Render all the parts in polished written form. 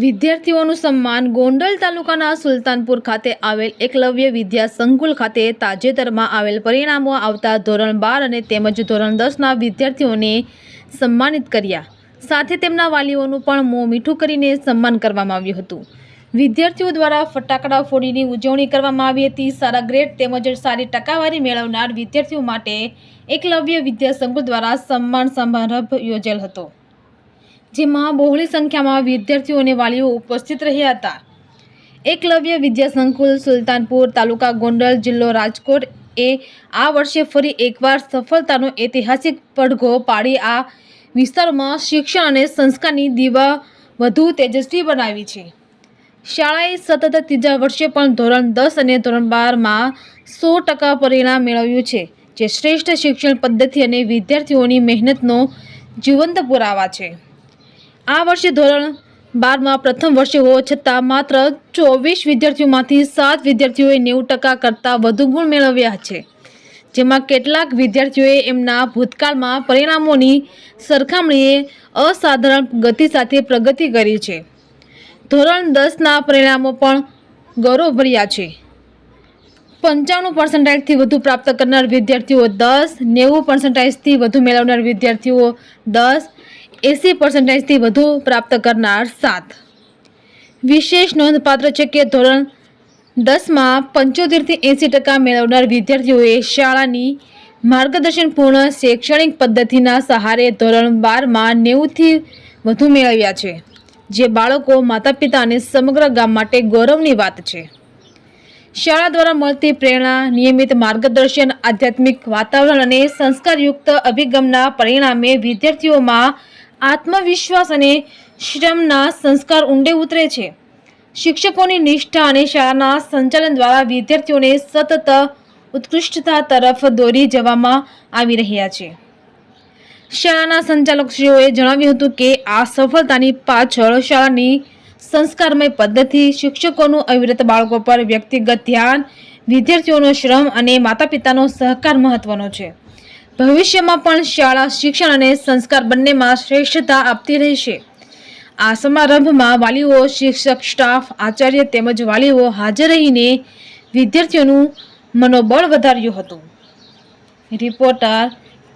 વિદ્યાર્થીઓનું સન્માન ગોંડલ તાલુકાના સુલતાનપુર ખાતે આવેલ એકલવ્ય વિદ્યા સંકુલ ખાતે તાજેતરમાં આવેલ પરિણામો આવતા ધોરણ 12 અને તેમજ ધોરણ 10ના વિદ્યાર્થીઓને સન્માનિત કર્યા. સાથે તેમના વાલીઓનું પણ મોં મીઠું કરીને સન્માન કરવામાં આવ્યું હતું. વિદ્યાર્થીઓ દ્વારા ફટાકડા ફોડીની ઉજવણી કરવામાં આવી હતી. સારા ગ્રેડ તેમજ સારી ટકાવારી મેળવનાર વિદ્યાર્થીઓ માટે એકલવ્ય વિદ્યા સંકુલ દ્વારા સન્માન સમારંભ યોજેલ હતો, જેમાં બહોળી સંખ્યામાં વિદ્યાર્થીઓ અને વાલીઓ ઉપસ્થિત રહ્યા હતા. એકલવ્ય વિદ્યા સંકુલ સુલતાનપુર, તાલુકા ગોંડલ, જિલ્લો રાજકોટ એ આ વર્ષે ફરી એકવાર સફળતાનો ઐતિહાસિક પડઘો પાડી આ વિસ્તારોમાં શિક્ષણ અને સંસ્કારની દીવા વધુ તેજસ્વી બનાવી છે. શાળાએ સતત ત્રીજા વર્ષે પણ ધોરણ 10 અને ધોરણ 12માં 100% પરિણામ મેળવ્યું છે, જે શ્રેષ્ઠ શિક્ષણ પદ્ધતિ અને વિદ્યાર્થીઓની મહેનતનો જીવંત પુરાવા છે. આ વર્ષે ધોરણ 12માં પ્રથમ વર્ષે હોવા છતાં માત્ર 24 વિદ્યાર્થીઓમાંથી 7 વિદ્યાર્થીઓએ 90% કરતાં વધુ ગુણ મેળવ્યા છે, જેમાં કેટલાક વિદ્યાર્થીઓએ એમના ભૂતકાળમાં પરિણામોની સરખામણીએ અસાધારણ ગતિ સાથે પ્રગતિ કરી છે. ધોરણ 10ના પરિણામો પણ ગૌરવભર્યા છે. 95% વધુ પ્રાપ્ત કરનાર વિદ્યાર્થીઓ 10, 90% વધુ મેળવનાર વિદ્યાર્થીઓ 10, 80% વધુ પ્રાપ્ત કરનાર 7. વિશેષ નોંધપાત્ર છે કે ધોરણ 10માં 75% મેળવનાર વિદ્યાર્થીઓએ શાળાની માર્ગદર્શનપૂર્ણ શૈક્ષણિક પદ્ધતિના સહારે ધોરણ 12માં 90% વધુ મેળવ્યા છે, જે બાળકો, માતા પિતા અને સમગ્ર ગામ માટે ગૌરવની વાત છે. શાળા દ્વારા મળતી પ્રેરણા, નિયમિત માર્ગદર્શન, આધ્યાત્મિક વાતાવરણ અને સંસ્કારયુક્ત અભિગમના પરિણામે વિદ્યાર્થીઓમાં આત્મવિશ્વાસ અને શ્રમના સંસ્કાર ઊંડે ઉતરે છે. શિક્ષકોની નિષ્ઠા અને શાળાના સંચાલન દ્વારા વિદ્યાર્થીઓને સતત ઉત્કૃષ્ટતા તરફ દોરી જવામાં આવી રહ્યા છે. શાળાના સંચાલકશ્રીઓએ જણાવ્યું હતું કે આ સફળતાની પાછળ શાળાની સંસ્કારમય પદ્ધતિ, શિક્ષકોનું અવિરત બાળકો પર વ્યક્તિગત ધ્યાન, વિદ્યાર્થીઓનો શ્રમ અને માતા પિતાનો સહકાર મહત્વનો છે. ભવિષ્યમાં પણ શાળા શિક્ષણ અને સંસ્કાર બંનેમાં શ્રેષ્ઠતા આપતી રહેશે. આ સમારંભમાં વાલીઓ, શિક્ષક, સ્ટાફ, આચાર્ય તેમજ વાલીઓ હાજર રહીને વિદ્યાર્થીઓનું મનોબળ વધાર્યું હતું. રિપોર્ટર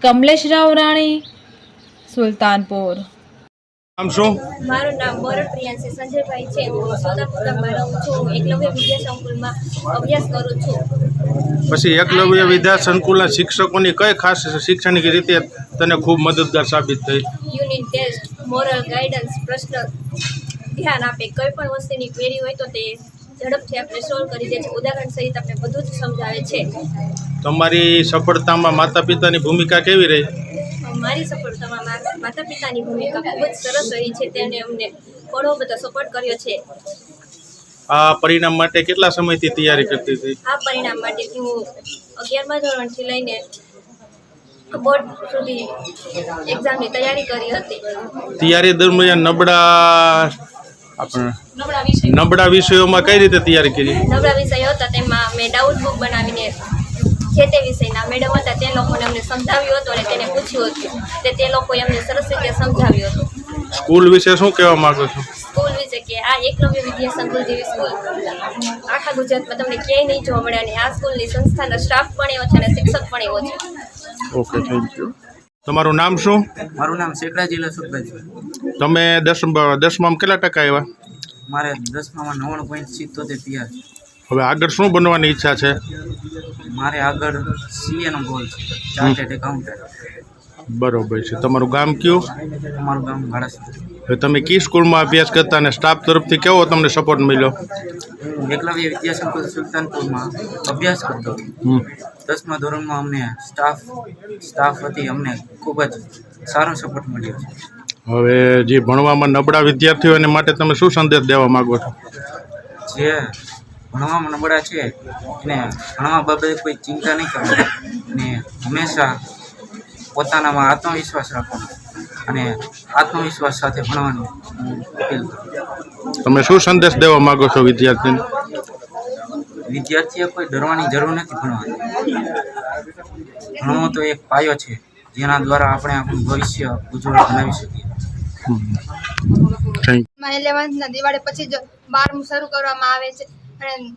કમલેશ રાવરાણી, સુલતાનપુર. નામ શું? મારું નામ બોરડ પ્રિયાંશી સંજયભાઈ છે. હું સુલતાનપુરમાં રહું છું. એકલવ્ય વિદ્યા સંકુલમાં અભ્યાસ કરું છું. પછી એકલવ્ય વિદ્યા સંકુલના શિક્ષકોની કઈ ખાસ શૈક્ષણિક રીતે તને ખૂબ મદદગાર સાબિત થઈ? યુનિટ ટેસ્ટ, મોરલ ગાઈડન્સ, પ્રશ્ન ધ્યાન આપે. કોઈ પણ વસ્તુની ક્વેરી હોય તો તે ઝડપથી આપણે સોલ્વ કરી દે છે. ઉદાહરણ સહિત આપણે બધું જ સમજાવે છે. તમારી સફળતામાં માતા પિતાની ભૂમિકા કેવી રહી? મારી સફળતામાં માતા પિતાની ભૂમિકા ખૂબ જ સરસ રહી છે. તેમણે અમને ઘણો બધો સપોર્ટ કર્યો છે. આ પરિણામ માટે કેટલા સમયથી તૈયારી કરતી હતી? આ પરિણામ માટે હું 11મા ધોરણથી લઈને બોર્ડ સુધી એક્ઝામની તૈયારી કરી હતી. તૈયારી દરમિયાન નબળા વિષયોમાં કઈ રીતે તૈયારી કરી? નબળા વિષયો હતા તેમાં મેં ડાઉટ બુક બનાવીને જે તે વિષયના મેડમ હતા તે લોકોને અમને સમજાવ્યું હતું અને તેને પૂછ્યું હતું. તે લોકોએ અમને સરસ રીતે સમજાવ્યું હતું. સ્કૂલ વિશે શું કહેવા માંગો છો? સ્કૂલ વિશે કે આ એકલવ્ય વિદ્યા સંકુલ જેવી સ્કૂલ આખા ગુજરાતમાં તમને ક્યાંય નહીં જોવા મળે અને આ સ્કૂલની સંસ્થાનો સ્ટાફ પણ એવો છે અને શિક્ષક પણ એવો છે. Okay, thank you. તમારું નામ શું? મારું નામ શેખડા જિલ્લા સુખભાઈ છે. તમે 10માં કેટલા ટકા આવ્યા? મારે 10માં 99.77 PR. હવે આગળ શું બનવાની ઈચ્છા છે? મારે આગળ CA નો ગોલ છે, ચાર્ટર્ડ એકાઉન્ટન્ટ. બરોબર છે. તમારું ગામ કયું? અમારું ગામ ભાડાસર. હવે તમે કઈ સ્કૂલમાં અભ્યાસ કરતા અને સ્ટાફ તરફથી કેવો તમને સપોર્ટ મળ્યો? એકલવ્ય વિદ્યા સંકુલ સુલતાનપુરમાં અભ્યાસ કરતો. 10મા ધોરણમાં અમને સ્ટાફ હતી, અમને ખૂબ જ સારો સપોર્ટ મળ્યો છે. હવે જે ભણવામાં નબળા વિદ્યાર્થીઓને માટે તમે શું સંદેશ દેવા માંગો છો? જે ભણવામાં નબળા છે એને ભણવા બાબતે કોઈ ચિંતા નહીં કરવાની અને હંમેશા પોતાનામાં આત્મવિશ્વાસ રાખવાનો અને આત્મવિશ્વાસ સાથે ભણવાનું અપીલ કરું. તમે શું સંદેશ દેવા માંગો છો વિદ્યાર્થીને? વિદ્યાર્થીએ કોઈ ડરવાની જરૂર નથી. ભણવો તો એક પાયો છે જેના દ્વારા આપણે આપણું ભવિષ્ય ઉજ્જવળ બનાવી શકીએ. થેન્ક માં 11th દિવાળી પછી જ 12મું શરૂ કરવામાં આવે છે અને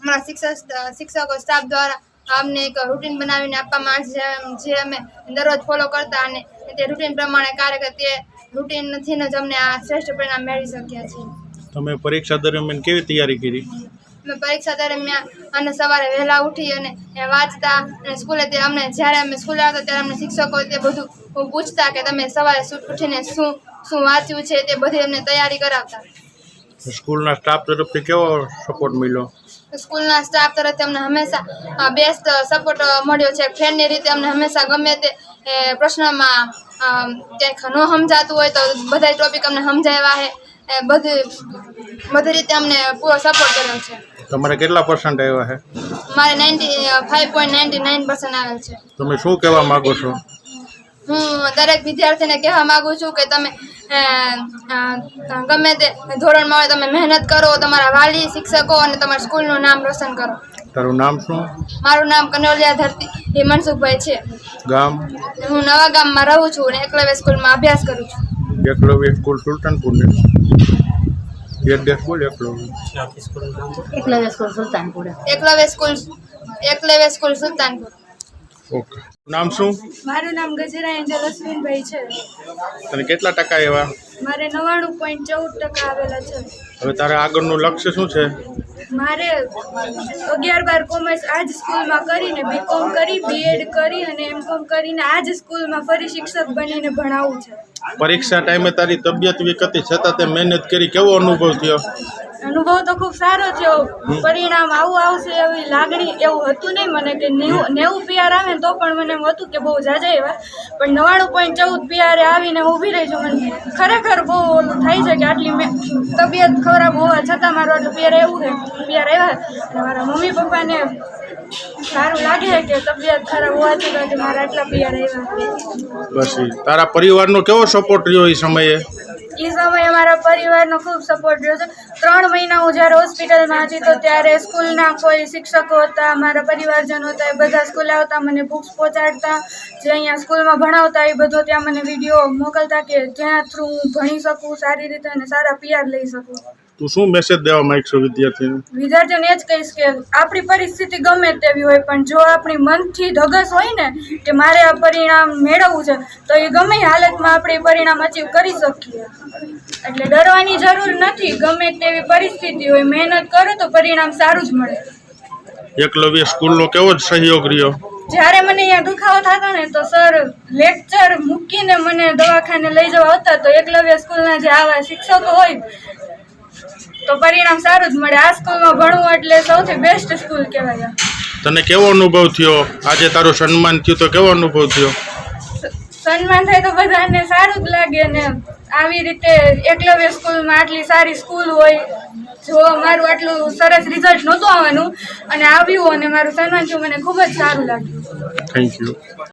અમારા શિક્ષકો સ્ટાફ દ્વારા અમને એક રૂટીન બનાવીને આપવામાં આવે છે જે અમે દરરોજ ફોલો કરતા અને તે રૂટીન પ્રમાણે કાર્ય કરતા તે રૂટીનથી જ અમને આ શ્રેષ્ઠ પરિણામ મેળવી શક્યા છીએ. તમે પરીક્ષા દરમિયાન કેવી તૈયારી કરી? અમે પરીક્ષા દરમિયાન અને સવારે વહેલા ઉઠી અને વાંચતા અને સ્કૂલે તે અમને જ્યારે અમે સ્કૂલે આવતા ત્યારે અમને શિક્ષકો તે બધું પૂછતા કે તમે સવારે ઉઠીને શું વાંચ્યું છે તે બધી અમને તૈયારી કરાવતા. સ્કૂલના સ્ટાફ તરફથી કેવો સપોર્ટ મળ્યો? સ્કૂલના સ્ટાફ તરફથી અમને હંમેશા બેસ્ટ સપોર્ટ મળ્યો છે. ફ્રેન્ડની રીતે અમને હંમેશા ગમે તે પ્રશ્નમાં ક્યાંક ન સમજાતું હોય તો બધા ટોપિક અમને સમજાવ્યા છે. બધી રીતે અમને પૂરો સપોર્ટ કર્યો છે. તમારે કેટલા પર્સન્ટ આવ્યા છે? મારે 95.99% આવેલ છે. તમે શું કહેવા માંગો છો? હું દરેક વિદ્યાર્થીને કહેવા માગું છું કે તમે ગમે તે ધોરણમાં હોય તમે મહેનત કરો, તમારા વાલી શિક્ષકો અને તમારા સ્કૂલનું નામ રોશન કરો. તારું નામ શું? મારું નામ કનોલિયા ધરતી એ મનસુખભાઈ છે. ગામ? હું નવા ગામમાં રહું છું અને એકલવ્ય સ્કૂલમાં અભ્યાસ કરું છું. એકલવ્ય સ્કૂલ સુલતાનપુર ને એડ્રેસ બોલ. Eklavya school Sultanpur. Eklavya school Sultanpur. Okay. નામ શું? મારું નામ ગજેરા એન્જલ અશ્વિનભાઈ છે. તને કેટલા ટકા આવ્યા? મારે 99.14% આવેલા છે. હવે તારે આગળનું લક્ષ્ય શું છે? મારે 11-12 કોમર્સ આ જ સ્કૂલમાં કરીને બીકોમ કરી, બીએડ કરી અને એમકોમ કરીને આ જ સ્કૂલમાં ફરી શિક્ષક બનીને ભણાવવું છે. પરીક્ષા ટાઈમે તારી તબિયત વીક હતી છતાં તે મહેનત કરી, કેવો અનુભવ થયો? અનુભવ તો ખૂબ સારો થયો. પરિણામ આવું આવશે એવી લાગણી એવું હતું નહીં મને કે 90 PR આવે ને તો પણ મને એમ હતું કે બહુ ઝાઝા એવા, પણ 99.14 PR આવીને ઊભી રહી છું. મને ખરેખર બહુ ઓલું થાય છે કે આટલી તબિયત ખરાબ હોવા છતાં મારું આટલું PR આવ્યા અને મારા મમ્મી પપ્પાને સારું લાગે કે તબિયત ખરાબ હોવા છતાં કે મારા આટલા PR આવ્યા. બસ તારા પરિવારનો કેવો સપોર્ટ રહ્યો એ સમયે? એ સમયે મારા પરિવારનો ખૂબ સપોર્ટ રહ્યો છે. 3 મહિના હું જ્યારે હોસ્પિટલમાં હતી તો ત્યારે સ્કૂલના કોઈ શિક્ષકો હતા, મારા પરિવારજનો હતા, એ બધા સ્કૂલે આવતા, મને બુક્સ પહોંચાડતા, જે અહીંયા સ્કૂલમાં ભણાવતા એ બધો ત્યાં મને વિડીયો મોકલતા કે જેના થ્રુ હું ભણી શકું સારી રીતે અને સારા PR લઈ શકું. તું શું મેસેજ દેવા માંગશો વિદ્યાર્થીને? વિદ્યાર્થીઓને એ જ કહીશ કે આપણી પરિસ્થિતિ ગમે તેવી હોય પણ જો આપણી મનથી ધગસ હોય ને કે મારે આ પરિણામ મેળવવું છે તો એ ગમે હાલતમાં આપણે પરિણામ અચીવ કરી શકીએ. એટલે ડરવાની જરૂર નથી. ગમે તેવી પરિસ્થિતિ હોય મહેનત કરો તો પરિણામ સારું જ મળે. એકલવ્ય સ્કૂલનો કેવો જ સહયોગ રહ્યો? જ્યારે મને અહીંયા દુખાવો થતો ને તો સર લેક્ચર મૂકીને મને દવાખાને લઈ જવા આવતા. તો એકલવ્ય સ્કૂલના જે આવા શિક્ષકો હોય તો પરિણામ સારું જ મળે. આ સ્કૂલમાં ભણવું એટલે સૌથી બેસ્ટ સ્કૂલ કહેવાય. તને કેવો અનુભવ થયો? આજે તારું સન્માન થયું તો કેવો અનુભવ થયો? સન્માન થાય તો બધાને સારું જ લાગે ને આવી રીતે એકલવ્ય સ્કૂલમાં આટલી સારી સ્કૂલ હોય. જો મારું આટલું સરસ રિઝલ્ટ નહોતું આવવાનું અને આવ્યું અને મારું સન્માન થયું, મને ખૂબ જ સારું લાગ્યું. Thank you.